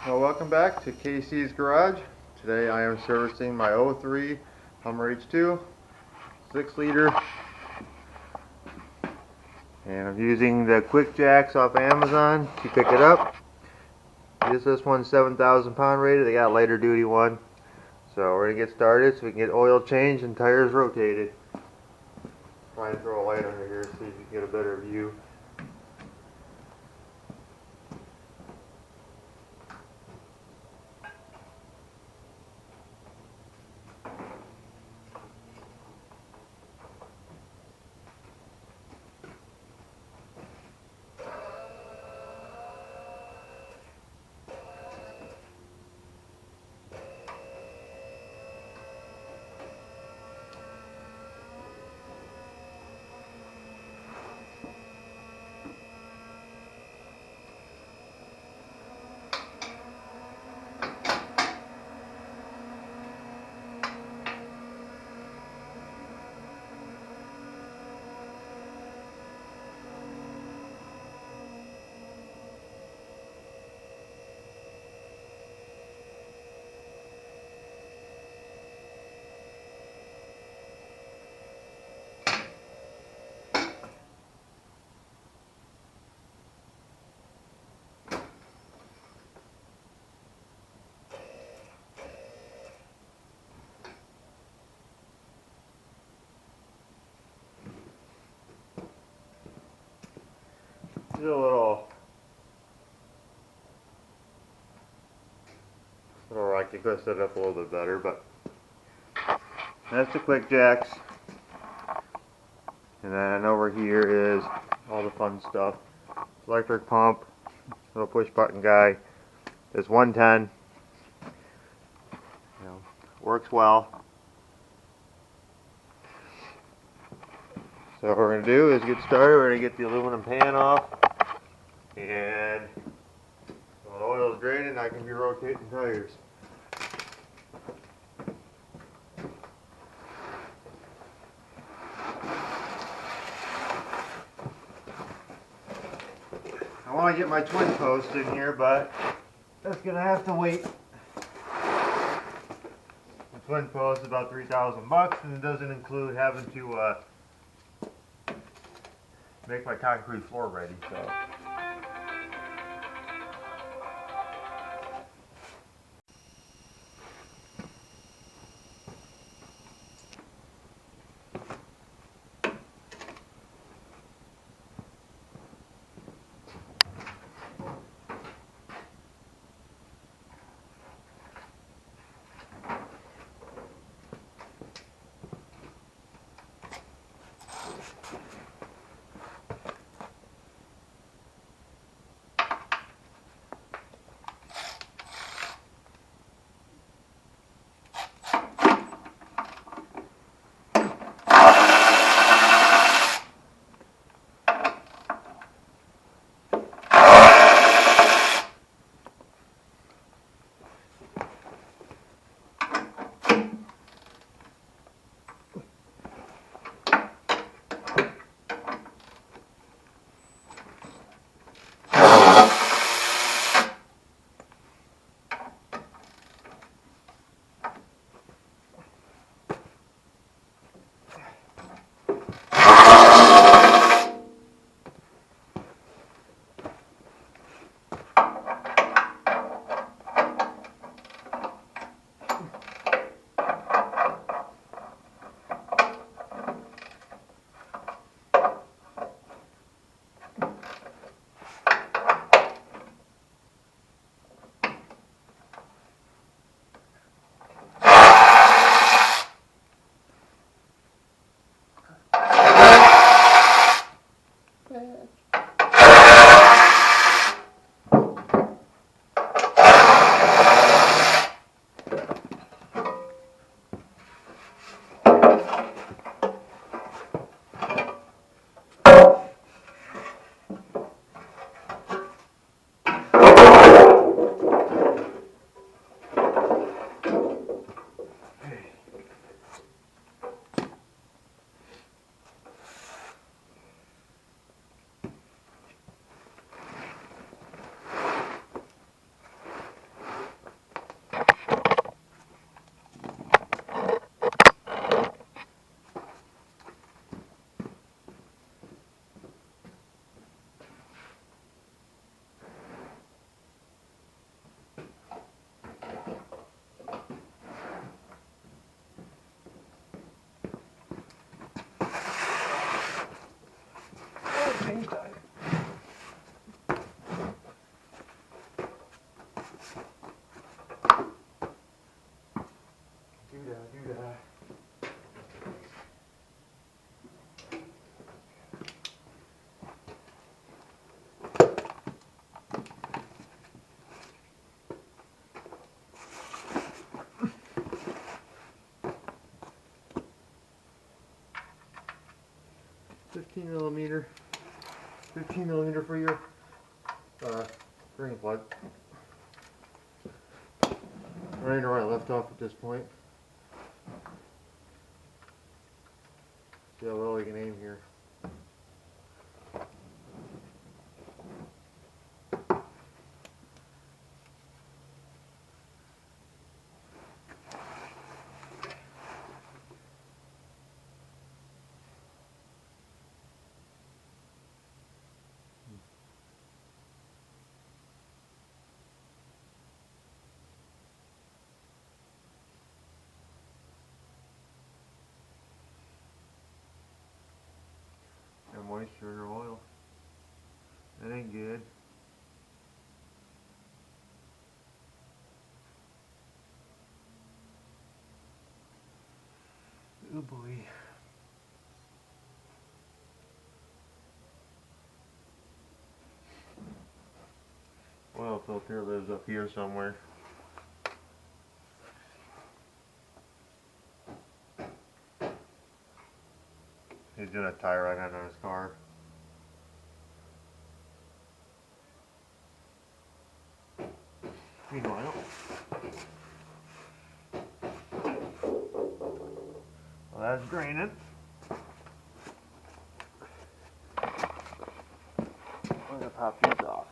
Well, welcome back to Casey's Garage. Today I am servicing my '03 Hummer H2 6 liter, and I'm using the Quick Jacks off Amazon to pick it up. This one's 7,000 pound rated. They got a lighter duty one, so we're gonna get started so we can get oil changed and tires rotated. Try and throw a light under here so you can get a better view. Just a little rocky. Could have set it up a little bit better, but that's the Quick Jacks. And then over here is all the fun stuff. Electric pump, little push button guy. It's 110. Works well. So what we're going to do is get started. We're going to get the aluminum pan off. And when the oil is draining, I can be rotating tires. I want to get my twin post in here, but that's going to have to wait. The twin post is about 3,000 bucks, and it doesn't include having to make my concrete floor ready. So. 15 millimeter for your spring plug. Right where I left off at this point. See how well we can aim here. No moisture or oil. That ain't good. Oh boy. Oil filter lives up here somewhere. He's doing a tire run on his car. Meanwhile, well, that's draining. I'm gonna pop these off.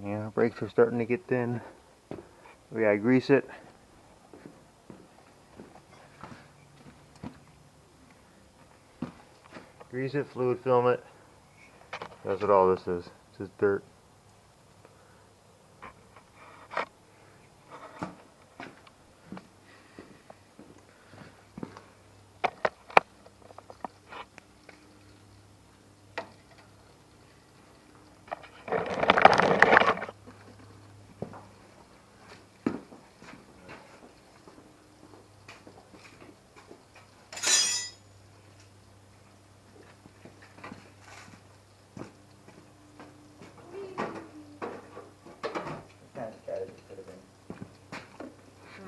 Yeah, brakes are starting to get thin. We gotta grease it. Grease it, fluid film it. That's what all this is. It's just dirt.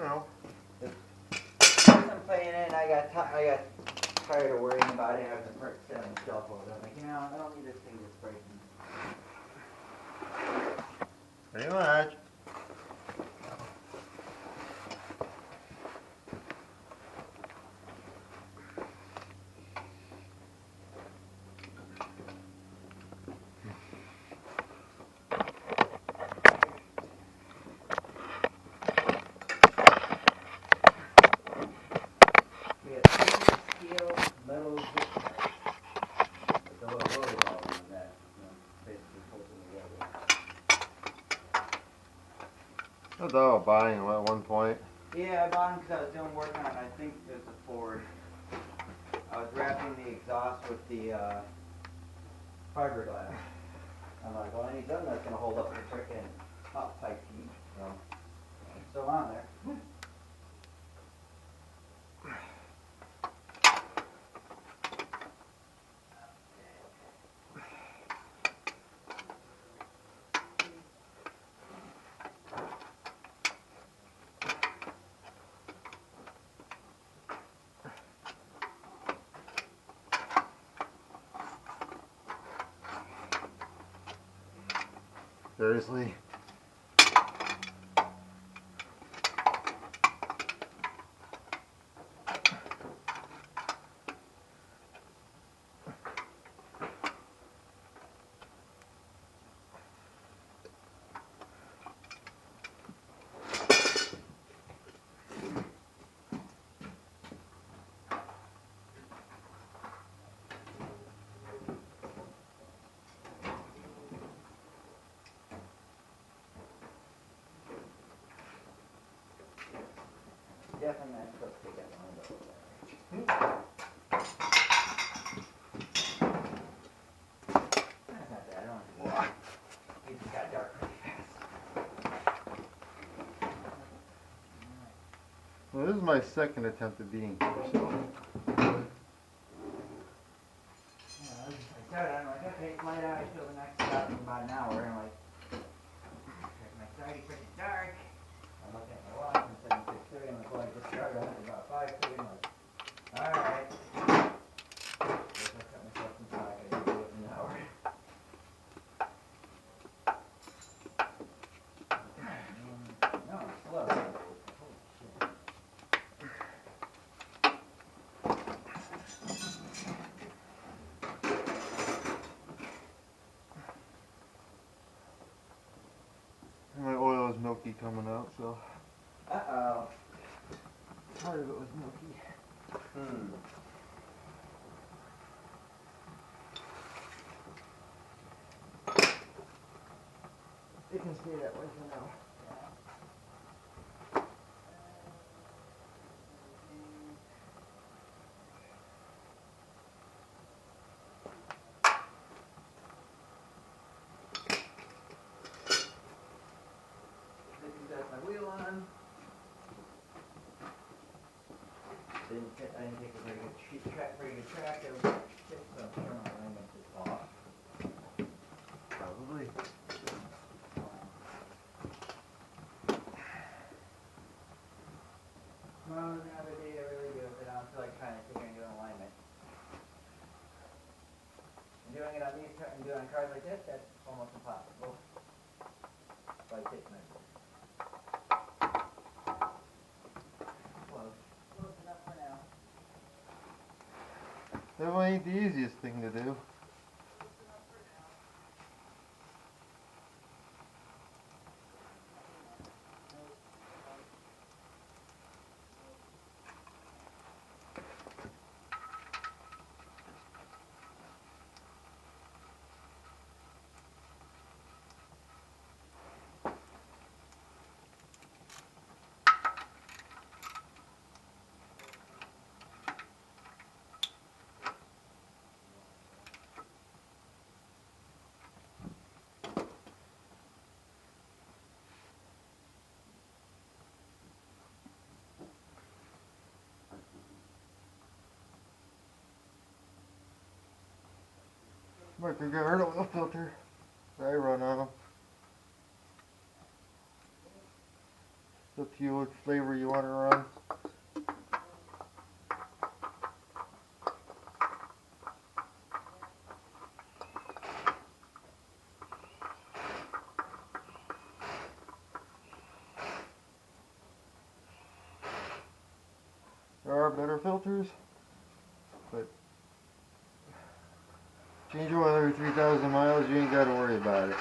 No. I'm playing it, and I got tired of worrying about it having to sit on the shelf all day. I'm like, I don't need this thing just breaking. Pretty much. We have stainless steel, metal zip ties. With the little rollerball on that, basically holds them together. I thought about buying them at one point. Yeah, I bought them because I was doing work on, I think it was a Ford. I was wrapping the exhaust with the fiberglass. I'm like, well, I need something that's going to hold up the frickin' hot pipe heat. So, it's still on there. Seriously? Definitely not supposed to take that long though. That's not bad, I don't want to. It just got dark pretty fast. Well, this is my second attempt at being here, so. I started, I'm like, okay, flight out till the next stop in about an hour. And I'm like, check my side, it's pretty dark. I'm looking at my watch and it's 6:30. I'm like, well, I just started on it about 5:30. I'm like, alright. Guess I cut myself some slack. I didn't do it in an hour. No, I'm slow. Holy shit. My oil is milky coming out, so. Uh-oh. Part of it was milky. It can stay that way for now. That's my wheel on. I didn't take a very good track. So turn my alignment is off. Probably. Well, another day I really do, but I don't feel like trying to sit here and do an alignment. And doing it on these and doing on cars like this, that's almost impossible. So I take measures. Close enough for now. That ain't the easiest thing to do. Marker got rid of the filter that I run on them. up to you what flavor you want to run. There are better filters, but change oil every 3,000 miles, you ain't got to worry about it.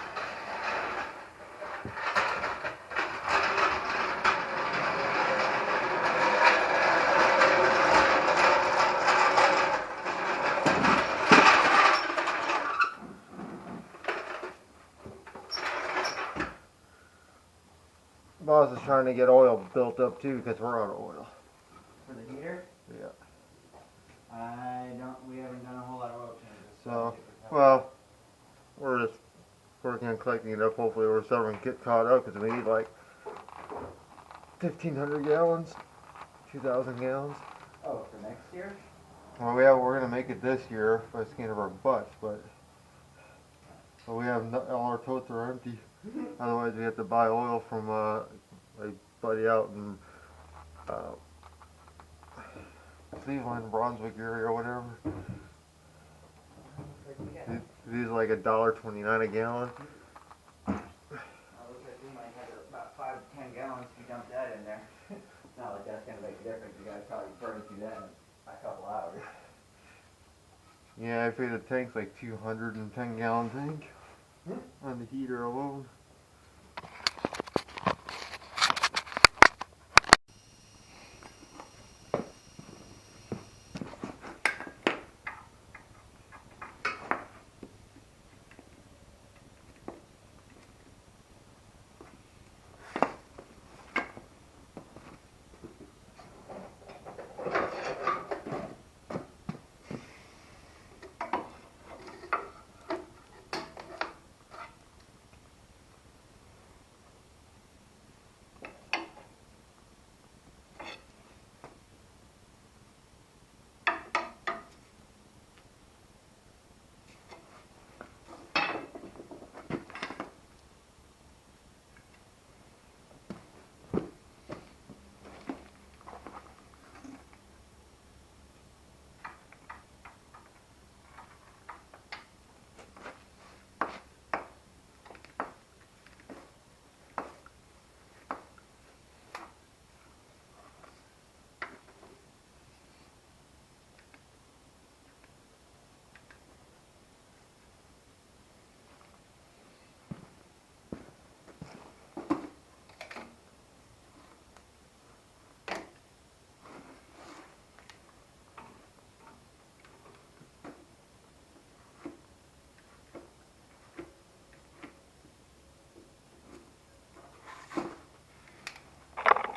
Boss is trying to get oil built up too because we're out of oil. For the heater? Yeah. We haven't done a whole lot of oil changes. So, well, we're just working on collecting it up. Hopefully we're starting to get caught up because we need like 1,500 gallons, 2,000 gallons. Oh, for next year? Well, we're gonna make it this year by the skin of our butts, but we have all our totes are empty. Otherwise, we have to buy oil from a buddy out in Cleveland, Brunswick area or whatever. These are like $1.29 a gallon. Looks like we might have about 5 to 10 gallons if you dump that in there. Not like that's gonna make a difference. You guys probably burn through that in a couple hours. Yeah, I figured the tank's like 210 gallon tank on the heater alone.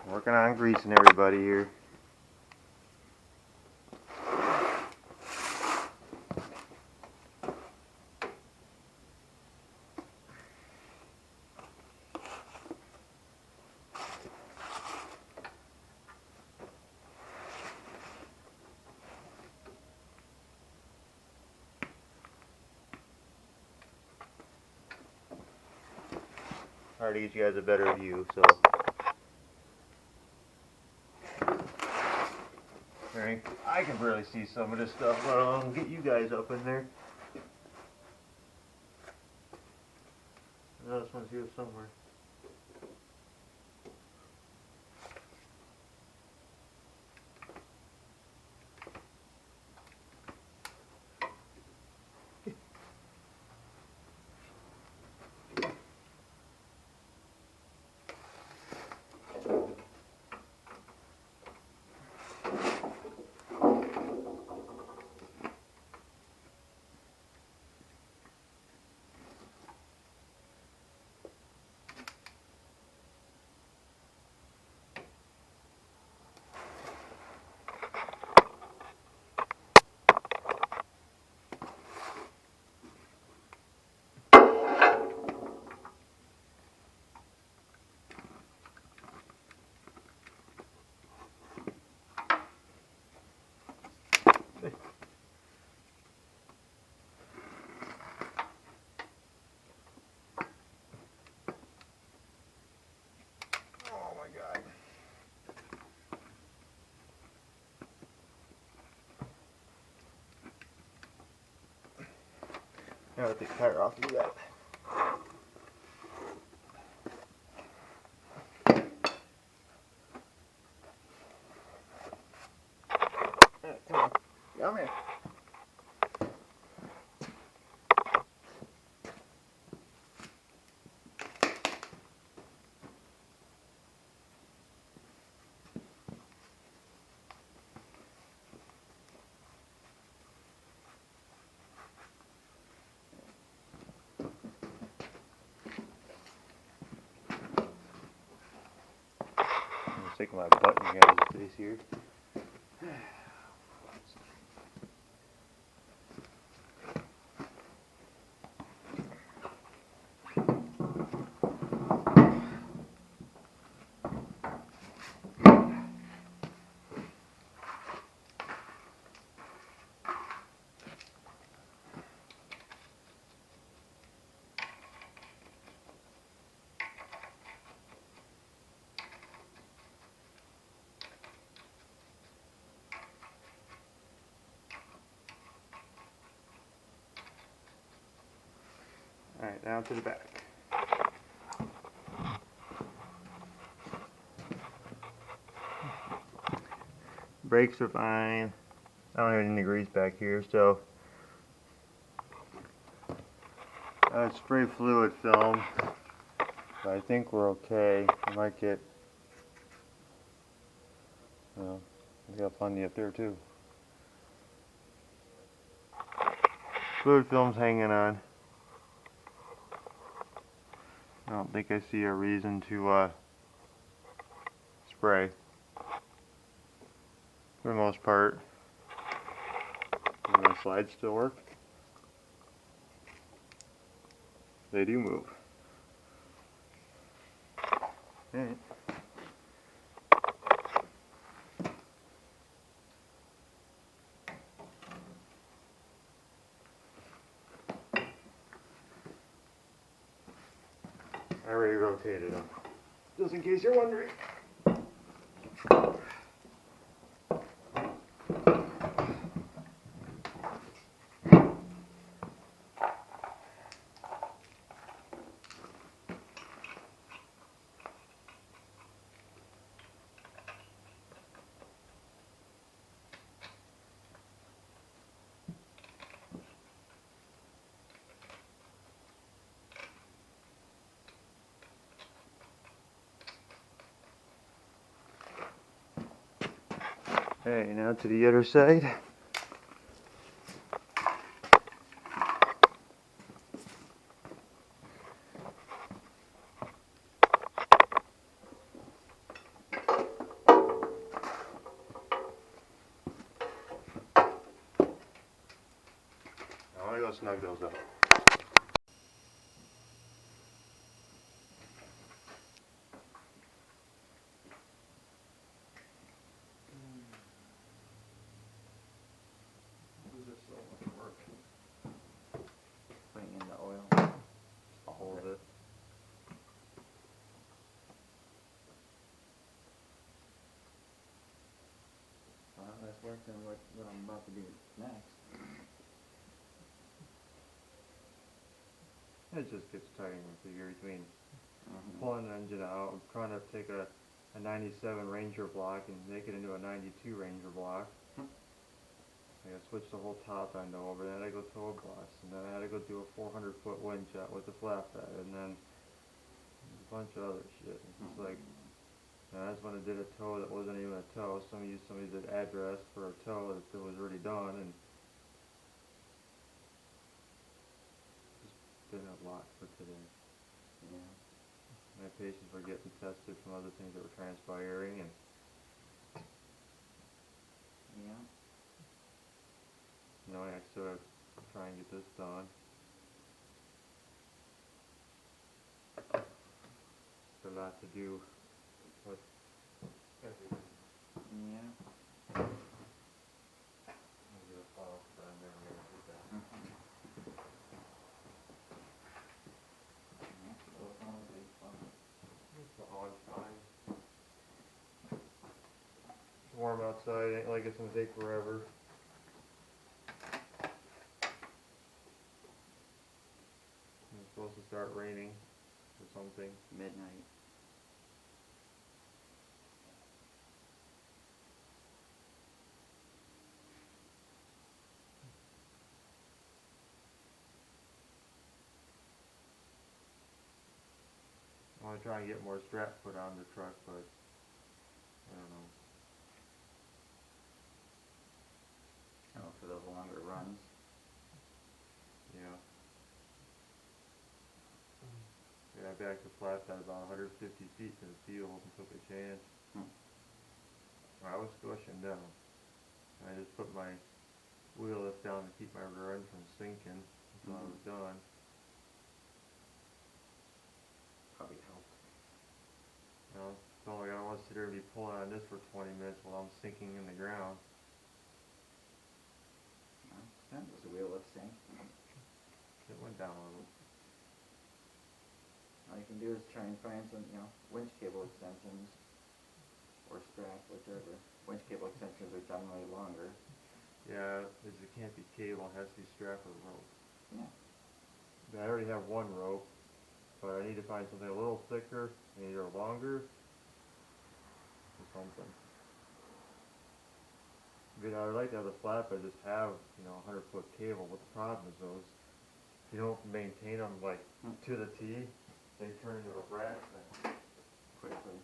Working on greasing everybody here. Hard to get you guys a better view, so. I can barely see some of this stuff, but I'll get you guys up in there. I just want to see it somewhere. Gotta take the tire off to do that. Come on. Come here. I'm sticking my butt in your guys' face here. Alright, down to the back. Brakes are fine. I don't have any grease back here, so spray fluid film. But I think we're okay. I might get, well, we got plenty up there too. Fluid film's hanging on. I don't think I see a reason to spray. For the most part. Do my slides still work? They do move. Alright. I already rotated them. Just in case you're wondering. Okay, now to the other side. I want to go snug those up. This is so much work. Putting in the oil. All of it. Well, less work than what I'm about to do next. It just gets tiring with the year between pulling the engine out, trying to take a 97 Ranger block and make it into a 92 Ranger block. I gotta switch the whole top end over, then I go tow a bus, and then I had to go do a 400-foot wind jet with a flatbed, and then a bunch of other shit. It's just like, that's when I did a tow that wasn't even a tow. Somebody used somebody's address for a tow that was already done, and just been a lot for today. Yeah. My patients were getting tested from other things that were transpiring, and Yeah. I still have to try and get this done. There's a lot to do. But Yeah. I'll do a follow-up, but I'm never gonna do that. Yeah. So it's all big fun. It's all fine. It's warm outside. Ain't like it's gonna take forever. something. Midnight. I want to try and get more straps put on the truck, but I don't know. Oh, for those longer runs. Yeah. Yeah, I backed the flats at about 150 feet to the field and took a chance. I was squishing down. I just put my wheel lift down to keep my rear end from sinking until I was done. Probably helped. You know, so like I don't want to sit there and be pulling on this for 20 minutes while I'm sinking in the ground. Depends. Was the wheel lift sink? It went down a little. All you can do is try and find some, winch cable extensions or strap, whichever. Winch cable extensions are generally longer. Yeah, it can't be cable, it has to be strap or rope. Yeah. I already have one rope, but I need to find something a little thicker, either longer or something. I mean, I would like to have the flatbed just have, 100-foot cable, but the problem is those, if you don't maintain them, like, to the T, they turn into a rat thing. Quickly.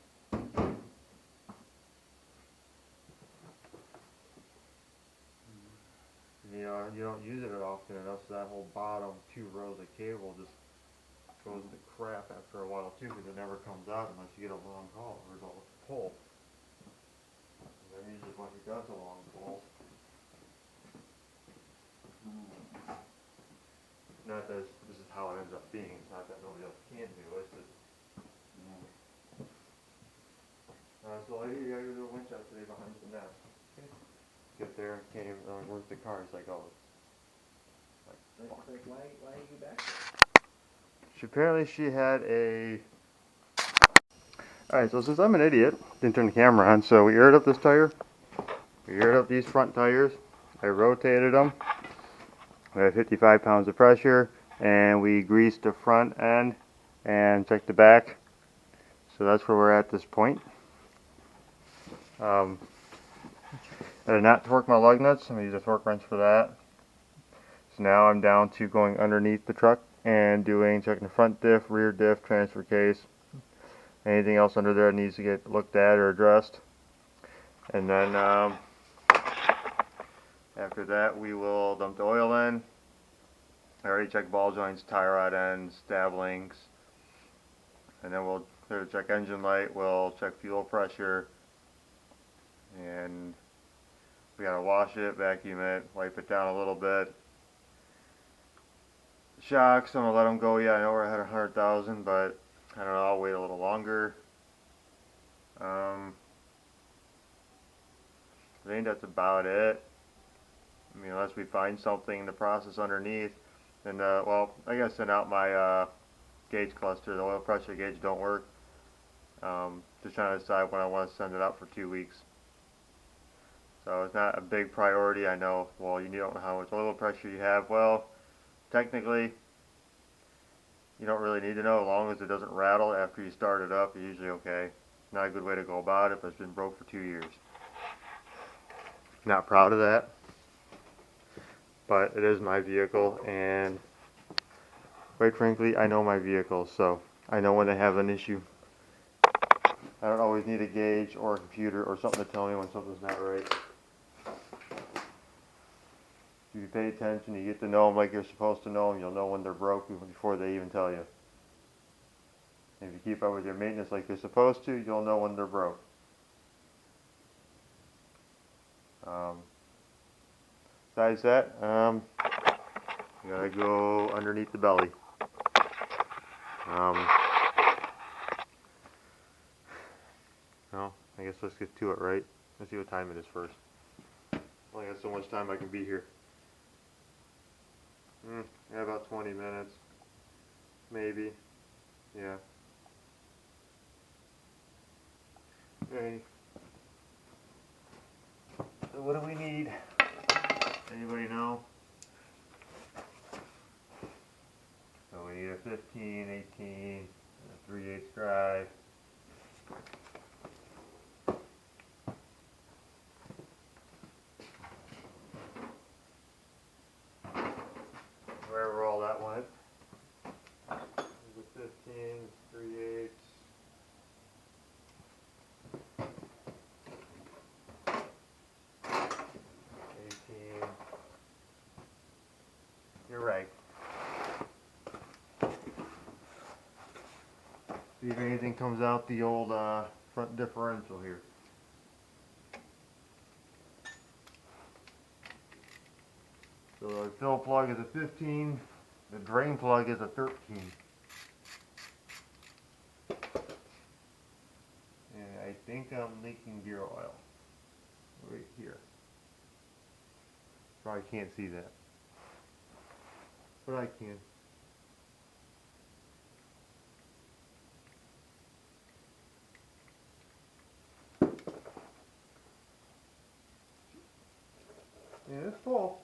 You don't use it often enough, so that whole bottom 2 rows of cable just goes to crap after a while too, because it never comes out unless you get a long haul or a pull. And then usually when he does a long pull, not that this is how it ends up being. It's not that nobody else can do it. It's just, so I gotta do a winch out today behind the nest. Get there, can't even, where's the car? It's like, oh, it's Like, why are you back there? apparently she had a... Alright, so since I'm an idiot, didn't turn the camera on, so we aired up this tire. We aired up these front tires. I rotated them. We had 55 pounds of pressure, and we greased the front end and checked the back. So that's where we're at this point. I did not torque my lug nuts. I'm going to use a torque wrench for that. So now I'm down to going underneath the truck and checking the front diff, rear diff, transfer case. Anything else under there that needs to get looked at or addressed. And then after that we will dump the oil in. I already checked ball joints, tie rod ends, stab links. And then we'll check engine light, we'll check fuel pressure. And we gotta wash it, vacuum it, wipe it down a little bit. Shocks, I'm gonna let them go. Yeah, I know we're at 100,000, but I don't know, I'll wait a little longer. I think that's about it. I mean, unless we find something in the process underneath. And, well, I gotta send out my gauge cluster. The oil pressure gauge don't work. Just trying to decide when I want to send it out for 2 weeks. So it's not a big priority. I know, well, you don't know how much oil pressure you have. Well, technically, you don't really need to know. As long as it doesn't rattle after you start it up, you're usually okay. Not a good way to go about it, but it's been broke for 2 years. Not proud of that, but it is my vehicle, and quite frankly, I know my vehicle, so I know when they have an issue. I don't always need a gauge or a computer or something to tell me when something's not right. If you pay attention, you get to know them like you're supposed to know them, you'll know when they're broke before they even tell you. If you keep up with your maintenance like you're supposed to, you'll know when they're broke. Besides that, you gotta go underneath the belly. Well, I guess let's get to it, right? Let's see what time it is first. I only got so much time I can be here. Yeah, about 20 minutes. Maybe. Yeah. Okay. So what do we need? Anybody know? So we need a 15, 18, a drive. Wherever all that went. There's a 15, 3/8. You're right. See if anything comes out the old front differential here. So the fill plug is a 15, the drain plug is a 13. And I think I'm leaking gear oil right here. Probably can't see that, but I can. Yeah, it's full.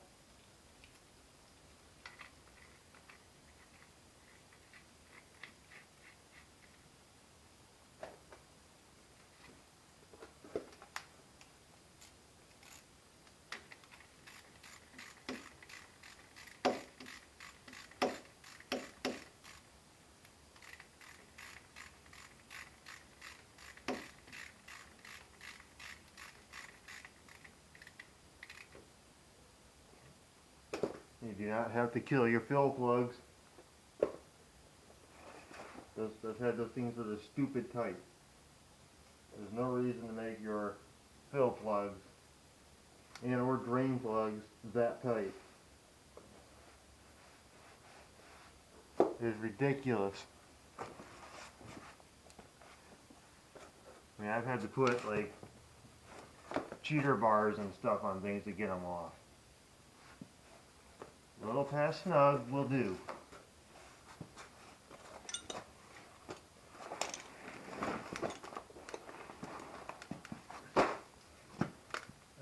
You do not have to kill your fill plugs. Those had those things that are stupid tight. There's no reason to make your fill plugs and or drain plugs that tight. It's ridiculous. I mean, I've had to put like cheater bars and stuff on things to get them off. A little past snug will do.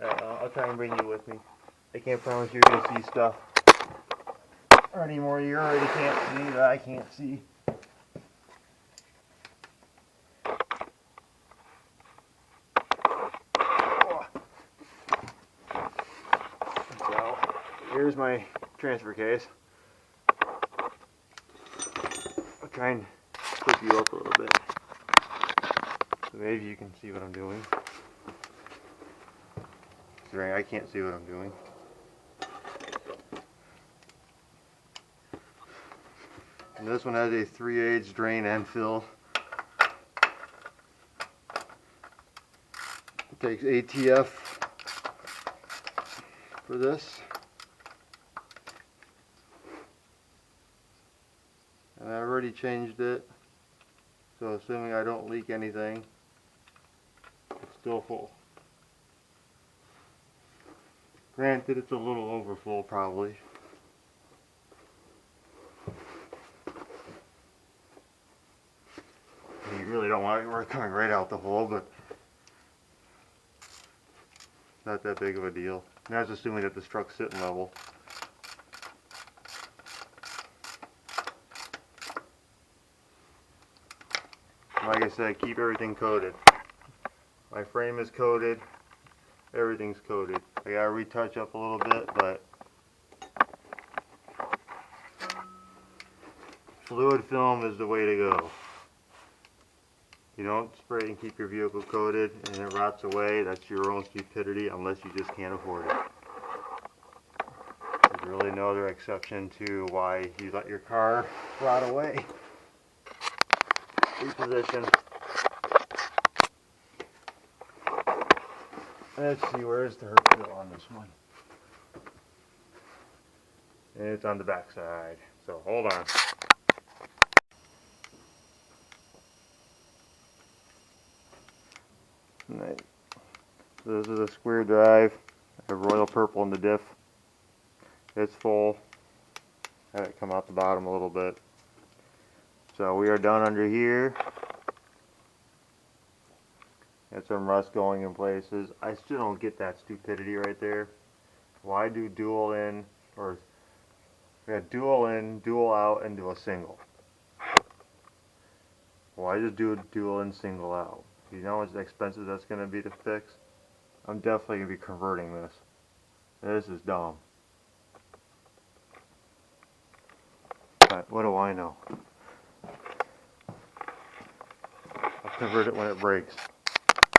I'll try and bring you with me. I can't promise you're going to see stuff anymore you already can't see that I can't see. So, here's my transfer case. I'll try and flip you up a little bit so maybe you can see what I'm doing. I can't see what I'm doing. And this one has a 3/8 drain and fill. It takes ATF for this. And I already changed it. So assuming I don't leak anything, it's still full. Granted, it's a little overfull probably. You really don't want it coming right out the hole, but not that big of a deal. And that's assuming that this truck's sitting level. Like I said, keep everything coated. My frame is coated. Everything's coated. I gotta retouch up a little bit, but fluid film is the way to go. You don't spray and keep your vehicle coated and it rots away. That's your own stupidity unless you just can't afford it. There's really no other exception to why you let your car rot away. Reposition. Let's see, where's the hurt feel on this one? It's on the back side, so hold on. Right. So this is a square drive. I have royal purple in the diff. It's full. Have it come out the bottom a little bit. So we are done under here. Got some rust going in places. I still don't get that stupidity right there. Why do dual in, or we got dual in, dual out, and do a single? Why just do a dual and single out? You know how much expensive that's gonna be to fix? I'm definitely gonna be converting this. This is dumb. But what do I know? I'll convert it when it breaks.